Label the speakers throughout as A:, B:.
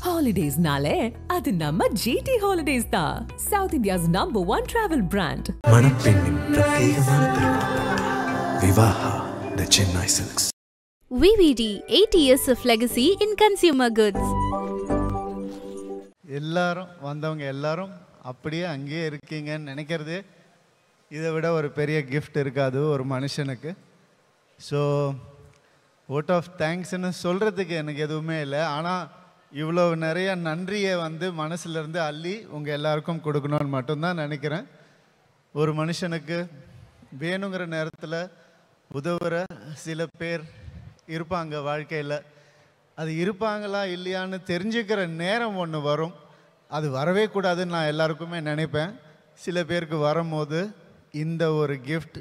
A: Holidays-nale, adu namma GT Holidays da. South India's #1 travel brand.
B: மணப்பெண்ணின் பிரத்யேகமான திருமணம் Vivaha the Chennai silks.
C: VVD 80 years of legacy in consumer goods.
D: எல்லாரும் வந்தவங்க எல்லாரும் அப்படியே அங்கேயே இருக்கீங்கன்னு நினைக்கிறது இதை விட ஒரு பெரிய கிஃப்ட் இருக்காது ஒரு மனுஷனுக்கு. ஸோ வோட் ஆஃப் தேங்க்ஸ்ன்னு சொல்கிறதுக்கு எனக்கு எதுவுமே இல்லை. ஆனால் இவ்வளோ நிறைய நன்றியை மனசுலேருந்து அள்ளி உங்கள் எல்லாருக்கும் கொடுக்கணும்னு மட்டும்தான் நினைக்கிறேன். ஒரு மனுஷனுக்கு வேணுங்கிற நேரத்தில் உதவுற சில பேர் இருப்பாங்க வாழ்க்கையில். அது இருப்பாங்களா இல்லையான்னு தெரிஞ்சுக்கிற நேரம் ஒன்று வரும். அது வரவே கூடாதுன்னு நான் எல்லாருக்குமே நினைப்பேன். சில பேருக்கு வரும்போது இந்த ஒரு கிஃப்ட்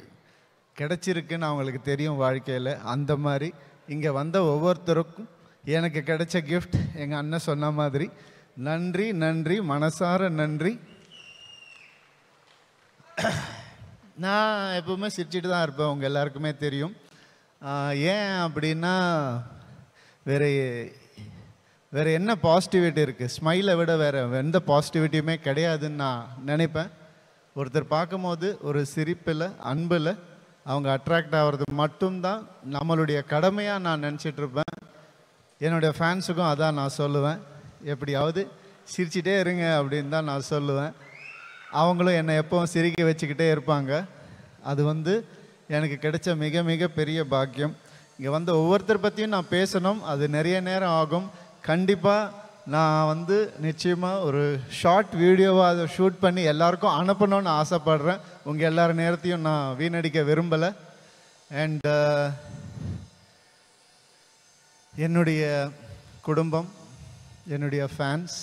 D: கிடச்சிருக்குன்னு அவங்களுக்கு தெரியும் வாழ்க்கையில். அந்த மாதிரி இங்கே வந்த ஒவ்வொருத்தருக்கும் எனக்கு கிடைச்ச கிஃப்ட் எங்கள் அண்ணன் சொன்ன மாதிரி நன்றி நன்றி மனசார நன்றி. நான் எப்பவுமே சிரிச்சிட்டு தான் இருப்பேன், உங்கள் எல்லாருக்குமே தெரியும். ஏன் அப்படின்னா வேறு என்ன பாசிட்டிவிட்டி இருக்குது? ஸ்மைலை விட வேறு எந்த பாசிட்டிவிட்டியுமே கிடையாதுன்னு நான் நினைப்பேன். ஒருத்தர் பார்க்கும்போது ஒரு சிரிப்பில் அன்பில் அவங்க அட்ராக்ட் ஆகிறது மட்டும்தான் நம்மளுடைய கடமையாக நான் நினச்சிட்ருப்பேன். என்னுடைய ஃபேன்ஸுக்கும் அதான் நான் சொல்லுவேன், எப்படியாவது சிரிச்சிட்டே இருங்க அப்படின்னு தான் நான் சொல்லுவேன். அவங்களும் என்னை எப்பவும் சிரிக்க வச்சுக்கிட்டே இருப்பாங்க. அது எனக்கு கிடைச்ச மிக மிக பெரிய பாக்கியம். இங்கே ஒவ்வொருத்தர் பற்றியும் நான் பேசணும், அது நிறைய நேரம் ஆகும். கண்டிப்பாக நான் நிச்சயமாக ஒரு ஷார்ட் வீடியோவாக அதை ஷூட் பண்ணி எல்லாருக்கும் அனுப்பணும்னு ஆசைப்படுறேன். உங்கள் எல்லார் நேரத்தையும் நான் வீணடிக்க விரும்பலை. அண்ட் என்னுடைய குடும்பம், என்னுடைய ஃபேன்ஸ்,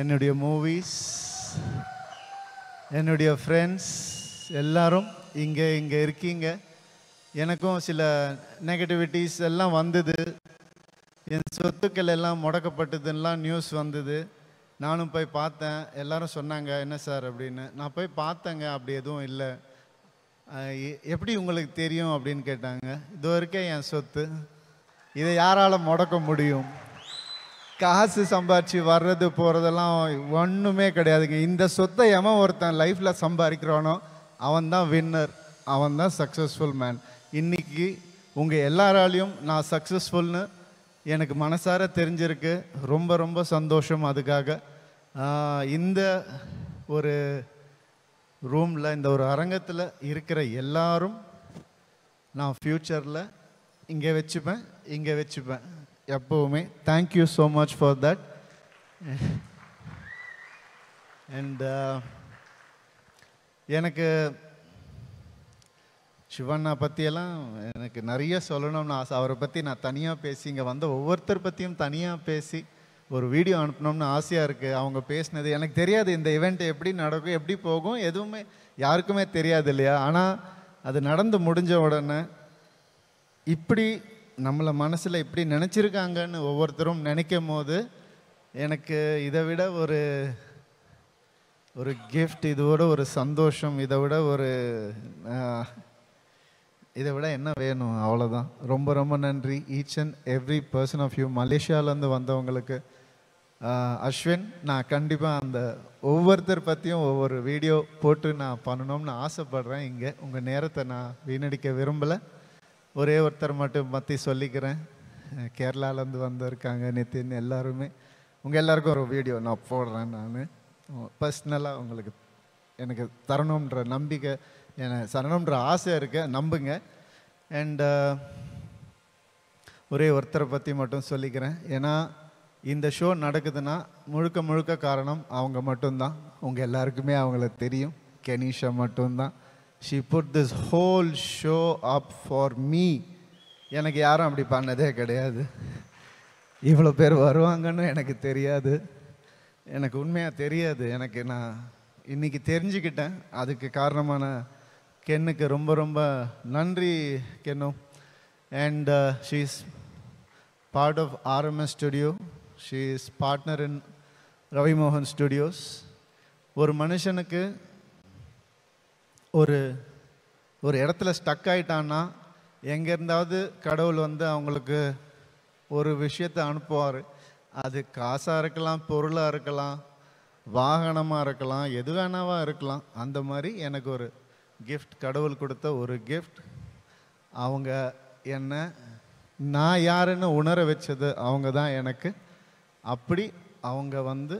D: என்னுடைய மூவிஸ், என்னுடைய ஃப்ரெண்ட்ஸ் எல்லாரும் இங்கே இருக்கீங்க. எனக்கும் சில நெகட்டிவிட்டிஸ் எல்லாம் வந்தது. என் சொத்துக்கள் எல்லாம் முடக்கப்பட்டதுன்னெலாம் நியூஸ் வந்தது. நானும் போய் பார்த்தேன். எல்லாரும் சொன்னாங்க என்ன சார் அப்படின்னு. நான் போய் பார்த்தேங்க, அப்படி எதுவும் இல்லை. எப்படி உங்களுக்கு தெரியும் அப்படின்னு கேட்டாங்க. இது வரைக்கும் என் சொத்து, இதை யாரால் முடக்க முடியும்? காசு சம்பாரிச்சு வர்றது போகிறதெல்லாம் ஒன்றுமே கிடையாதுங்க. இந்த சொத்தை எவன் ஒருத்தன் லைஃப்பில் சம்பாதிக்கிறானோ அவன் தான் வின்னர், அவன் தான் சக்ஸஸ்ஃபுல் மேன். இன்றைக்கி உங்கள் எல்லாராலையும் நான் சக்ஸஸ்ஃபுல்னு எனக்கு மனசார தெரிஞ்சிருக்கு. ரொம்ப ரொம்ப சந்தோஷம். அதுக்காக இந்த ஒரு ரூமில், இந்த ஒரு அரங்கத்தில் இருக்கிற எல்லாரும் நான் ஃப்யூச்சரில் இங்கே வச்சுப்பேன் எப்போவுமே. Thank you so much for that. And எனக்கு சிவண்ணா பற்றியெல்லாம் எனக்கு நிறைய சொல்லணும்னு ஆசை. அவரை பற்றி நான் தனியாக பேசி, இங்கே ஒவ்வொருத்தர் பற்றியும் தனியாக பேசி ஒரு வீடியோ அனுப்பணும்னு ஆசையாக இருக்குது. அவங்க பேசினது எனக்கு தெரியாது, இந்த ஈவெண்ட் எப்படி நடக்கும், எப்படி போகும், எதுவுமே யாருக்குமே தெரியாது இல்லையா? ஆனால் அது நடந்து முடிஞ்ச உடனே இப்படி நம்மளை மனசில் இப்படி நினச்சிருக்காங்கன்னு ஒவ்வொருத்தரும் நினைக்கும் போது எனக்கு இதை விட ஒரு கிஃப்ட், இதோட ஒரு சந்தோஷம், இதை விட என்ன வேணும்? அவ்வளோதான். ரொம்ப ரொம்ப நன்றி each and every person of you. மலேசியாவிலேருந்து வந்தவங்களுக்கு அஸ்வின், நான் கண்டிப்பாக அந்த ஒவ்வொருத்தர் பற்றியும் ஒவ்வொரு வீடியோ போட்டு நான் பண்ணணும்னு ஆசைப்பட்றேன். இங்கே உங்கள் நேரத்தை நான் வீணடிக்க விரும்பலை. ஒரே ஒருத்தர் மட்டும் பற்றி சொல்லிக்கிறேன். கேரளாவிலேருந்து வந்திருக்காங்க நிதின். எல்லாருமே உங்கள் எல்லாருக்கும் ஒரு வீடியோ நான் போடுறேன். நான் பர்சனலாக உங்களுக்கு எனக்கு தரணுன்ற நம்பிக்கை, எனக்கு தரணுன்ற ஆசை இருக்கு, நம்புங்க. அண்ட் ஒரே ஒருத்தரை பற்றி மட்டும் சொல்லிக்கிறேன். ஏன்னா இந்த ஷோ நடக்குதுன்னா முழுக்க முழுக்க காரணம் அவங்க மட்டும்தான். உங்கள் எல்லாருக்குமே அவங்கள தெரியும். கெனிஷா மட்டும்தான். She put this whole show up for me. எனக்கு யாரும் அப்படி பண்ணதே கிடையாது. இவ்வளோ பேர் வருவாங்கன்னு எனக்கு தெரியாது, எனக்கு உண்மையாக தெரியாது. நான் இன்றைக்கி தெரிஞ்சுக்கிட்டேன். அதுக்கு காரணமான கென்னுக்கு ரொம்ப ரொம்ப நன்றி Ken. And she is part of RMS studio. She is partner in Ravi மோகன் ஸ்டுடியோஸ். ஒரு மனுஷனுக்கு ஒரு இடத்துல ஸ்டக் ஆகிட்டான்னா எங்கே இருந்தாவது கடவுள் அவங்களுக்கு ஒரு விஷயத்தை அனுப்புவார். அது காசாக இருக்கலாம், பொருளாக இருக்கலாம், வாகனமாக இருக்கலாம், எது வேணாவா இருக்கலாம். அந்த மாதிரி எனக்கு ஒரு கிஃப்ட், கடவுள் கொடுத்த ஒரு கிஃப்ட். அவங்க என்ன நான் யாருன்னு உணர வச்சது அவங்க தான் எனக்கு. அப்படி அவங்க வந்து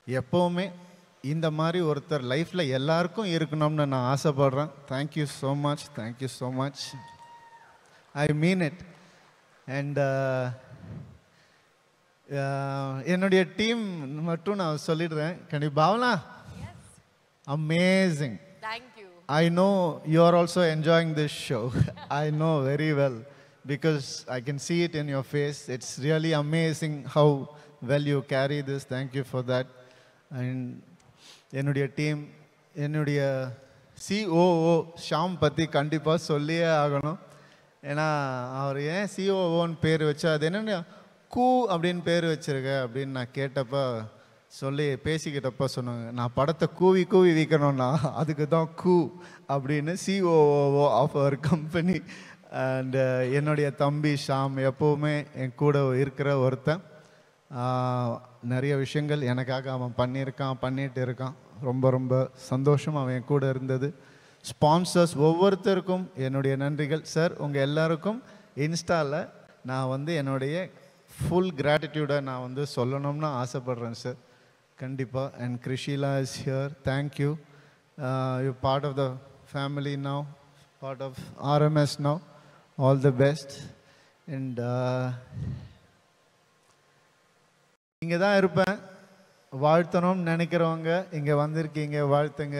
D: எப்போவுமே இந்த மாதிரி ஒருத்தர் லைஃப்பில் எல்லாருக்கும் இருக்கணும்னு நான் ஆசைப்படுறேன். Thank you so much, thank you so much, I mean it. And என்னுடைய டீம் மட்டும் நான் சொல்லிடுறேன். Bhavana, amazing.
E: Thank you.
D: I know you are also enjoying this show. I know very well because I can see it in your face. It's really amazing how well you carry this. Thank you for that. And என்னுடைய team, என்னுடைய COO Sham பற்றி கண்டிப்பாக சொல்லியே ஆகணும். ஏன்னா அவர் ஏன் COOன்னு பேர் வச்சா, அது என்னென்ன கூ அப்படின்னு பேர் வச்சிருக்க அப்படின்னு நான் கேட்டப்போ சொல்லி பேசிக்கிட்டப்போ சொன்னாங்க, நான் படத்தை கூவி கூவி விற்கணும்னா அதுக்கு தான் கூ அப்படின்னு COO of our company. And என்னுடைய தம்பி ஷாம் எப்போவுமே என் கூட இருக்கிற ஒருத்தன். நிறைய விஷயங்கள் எனக்காக அவன் பண்ணிட்டு இருக்கான். ரொம்ப ரொம்ப சந்தோஷம் அவன் என் கூட இருந்தது. ஸ்பான்சர்ஸ் ஒவ்வொருத்தருக்கும் என்னுடைய நன்றிகள். சார், உங்கள் எல்லாருக்கும் இன்ஸ்டாவில் நான் வந்து என்னுடைய ஃபுல் கிராட்டிடியூடை நான் வந்து சொல்லணும்னு ஆசைப்பட்றேன் சார், கண்டிப்பாக. And Krishila is here, thank you. You part of the family now, part of RMS now. All the best. And இங்கே தான் இருப்பேன். வாழ்த்தணும்னு நினைக்கிறவங்க இங்கே வந்திருக்கீங்க, வாழ்த்துங்க.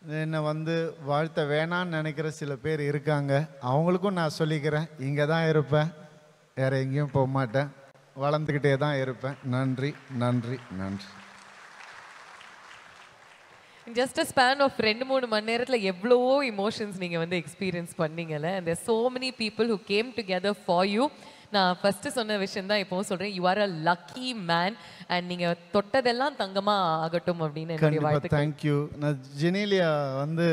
D: என்னை வந்து வாழ்த்த வேணான்னு நினைக்கிற சில பேர் இருக்காங்க, அவங்களுக்கும் நான் சொல்லிக்கிறேன், இங்கே தான் இருப்பேன், வேறு எங்கேயும் போக மாட்டேன், வளர்ந்துக்கிட்டே தான் இருப்பேன். நன்றி, நன்றி, நன்றி.
E: Just a span of 2-3 மணி நேரத்துல எவ்வளவோ இமோஷன்ஸ் நீங்க வந்து experience பண்ணீங்கல்ல. And there are so many people who came together for you. நான் ஃபர்ஸ்ட் சொன்ன விஷயம் தான் இப்போவும் சொல்றேன், you are a lucky man. And நீங்க தொட்டதெல்லாம் தங்கமா ஆகட்டும் அப்படின்னு என்னுடைய வாழ்த்துக்கள்.
D: தேங்க்யூ. நான் ஜெனீலியா வந்து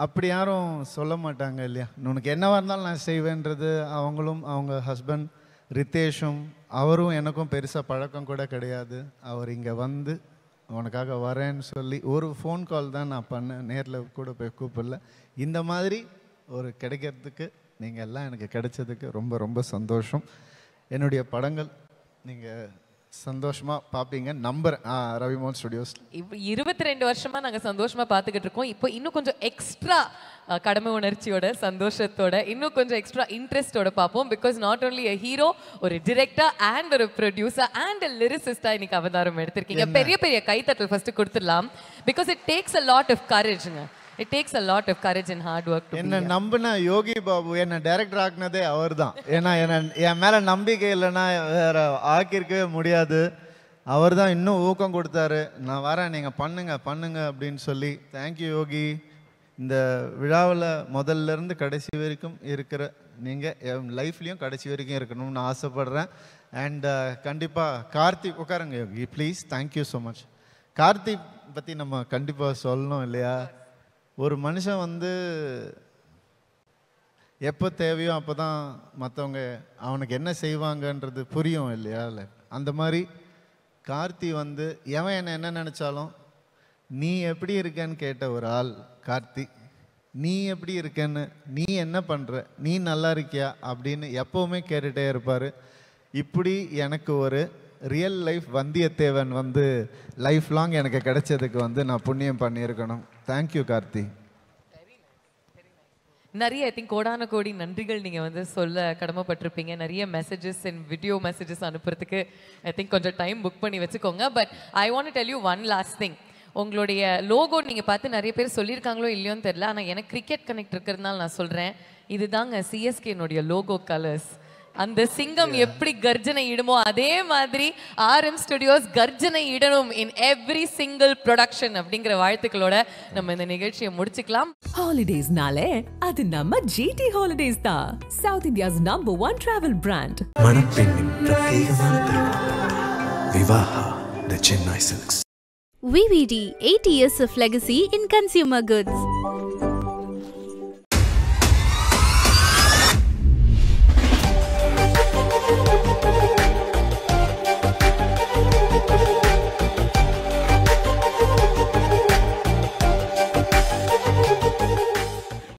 D: அப்படி யாரும் சொல்ல மாட்டாங்க இல்லையா, உனக்கு என்னவா இருந்தாலும் நான் செய்வேன்றது. அவங்களும் அவங்க ஹஸ்பண்ட் ரித்தேஷும் அவரும் எனக்கும் பெருசாக பழக்கம் கூட கிடையாது. அவர் இங்கே வந்து உனக்காக வரேன்னு சொல்லி ஒரு ஃபோன் கால் தான் நான் பண்ணேன், நேரில் கூட போய் கூப்பிடல. இந்த மாதிரி ஒரு கிடைக்கிறதுக்கு நீங்கள் எல்லாம் எனக்கு கிடைச்சதுக்கு ரொம்ப ரொம்ப சந்தோஷம். என்னுடைய படங்கள் நீங்கள் சந்தோஷமாக பார்ப்பீங்க நம்புறேன். ரவிமோகன் ஸ்டுடியோஸ்
E: 22 வருஷமாக நாங்கள் சந்தோஷமாக பார்த்துக்கிட்டு இருக்கோம். இப்போ இன்னும் கொஞ்சம் எக்ஸ்ட்ரா கடமை உணர்ச்சியோட, சந்தோஷத்தோட, இன்னும் கொஞ்சம் எக்ஸ்ட்ரா இன்ட்ரெஸ்டோட பார்ப்போம். Because not only a hero, ஒரு டிரெக்டர் அண்ட் ஒரு ப்ரொடியூசர் அண்ட் a லிரிசிஸ்டா இன்னைக்கு அவதாரம் எடுத்திருக்கீங்க. பெரிய பெரிய கைத்தட்டல் ஃபர்ஸ்ட் கொடுத்துடலாம். Because it takes a lot of courageங்க. It takes a lot of courage and hard work.
D: என்ன நம்பின யோகி பாபு என்ன டைரக்டர் ஆக்குனதே அவர் தான். ஏன்னா என் மேலே நம்பிக்கை இல்லைன்னா வேற ஆக்கியிருக்கவே முடியாது. அவர் தான் இன்னும் ஊக்கம் கொடுத்தாரு, நான் வரேன், நீங்கள் பண்ணுங்க அப்படின்னு சொல்லி. தேங்க்யூ யோகி. இந்த விழாவில் முதல்லேருந்து கடைசி வரைக்கும் இருக்கிற நீங்கள் என் லைஃப்லேயும் கடைசி வரைக்கும் இருக்கணும்னு ஆசைப்படுறேன். அண்ட் கண்டிப்பாக கார்த்திக், உட்காருங்க Yogi please. Thank you so much. Karthik பற்றி நம்ம கண்டிப்பாக சொல்லணும் இல்லையா. ஒரு மனுஷன் வந்து எப்போ தேவையோ அப்போ தான் மற்றவங்க அவனுக்கு என்ன செய்வாங்கன்றது புரியும் இல்லையா. அந்த மாதிரி கார்த்தி வந்து எவன் என்ன நினச்சாலும் நீ எப்படி இருக்கேன்னு கேட்ட ஒரு ஆள் கார்த்தி. நீ எப்படி இருக்கேன்னு, நீ என்ன பண்ணுற, நீ நல்லா இருக்கியா அப்படின்னு எப்போவுமே கேட்டுகிட்டே இருப்பார். இப்படி எனக்கு ஒரு ரியல் லைஃப் வந்தியத்தேவன் வந்து லைஃப் லாங் எனக்கு கிடைச்சதுக்கு வந்து நான் புண்ணியம் பண்ணியிருக்கணும். தேங்க்யூ கார்த்தி.
E: நிறைய ஐ திங்க் கோடான கோடி நன்றிகள் நீங்கள் வந்து சொல்ல கடமைப்பட்டிருப்பீங்க. நிறைய மெசேஜஸ் அண்ட் வீடியோ மெசேஜஸ் அனுப்புறதுக்கு ஐ திங்க் கொஞ்சம் டைம் புக் பண்ணி வச்சுக்கோங்க. But I want to tell you one last thing. உங்களுடைய லோகோ நீங்கள் பார்த்து நிறைய பேர் சொல்லியிருக்காங்களோ இல்லையோன்னு தெரியல, ஆனால் எனக்கு கிரிக்கெட் கனெக்ட் இருக்கிறதுனால நான் சொல்கிறேன், இதுதாங்க சிஎஸ்கேனுடைய லோகோ கலர்ஸ். அந்த சிங்கம் எப்படி கர்ஜனை இடுமோ அதே மாதிரி RM ஸ்டுடியோஸ் கர்ஜனை இடணும் இன் எவ்ரி சிங்கிள் ப்ரொடக்ஷன் அப்படிங்கிற வாழ்த்துக்களோட நம்ம இந்த நிகழ்ச்சியை முடிச்சுக்கலாம்.
A: ஹாலிடேஸ்னாலே அது நம்ம GT ஹாலிடேஸ் தான், south India's number 1 travel brand.
B: மணப்பெண்ணின் பிரத்யேகமான திருமணம் Vivaha the Chennai silks.
C: VVD, 8 years of legacy in consumer goods.